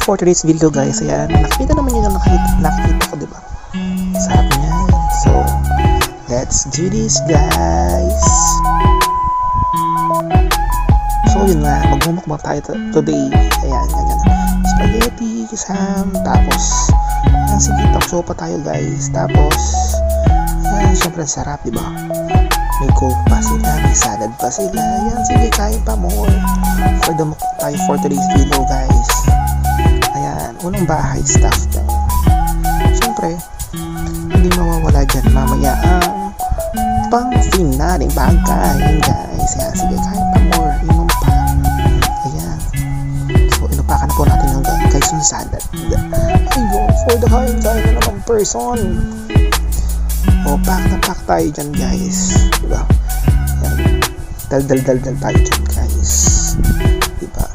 for today's video guys, ayan, nakikita naman yun ang nakikita ko, diba? Sarap niyan. So, let's do this guys. So yun nga, magmumukbang tayo today. Ayan, ganyan. Spaghetti, kisam, tapos ayan, sige, talk pa tayo guys. Tapos ayan, syempre sarap, diba? May coke pa sila, may salad pa sila. Ayan, sige, kain pa more. For the mukbang tayo for today's video guys. Ayan, unang bahay stuff lang. Syempre, hindi mawawala dyan mamaya ang pang-fin natin pagkain guys. Ayan, sige, kain pa more. Inom pa. Ayan. So, inupakan na po natin yung guys yung salad. Ayun, for the kain na naman person. O, pack na pack tayo dyan guys. Diba? Ayan. Dal tayo dyan guys. Diba?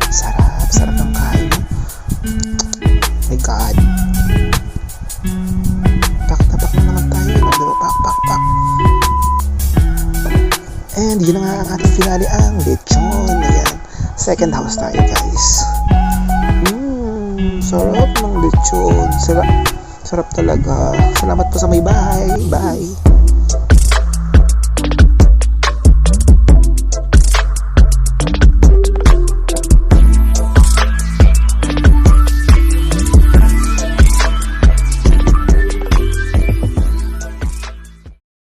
Sarap, sarap ng kain. My God. Pack na naman tayo. Diba? Pack. And yun na nga ang ating finale, ang lechon. Ayan. Second house tayo guys. Sarap ng lechon. Sarap talaga. Salamat po sa may bahay. Bye.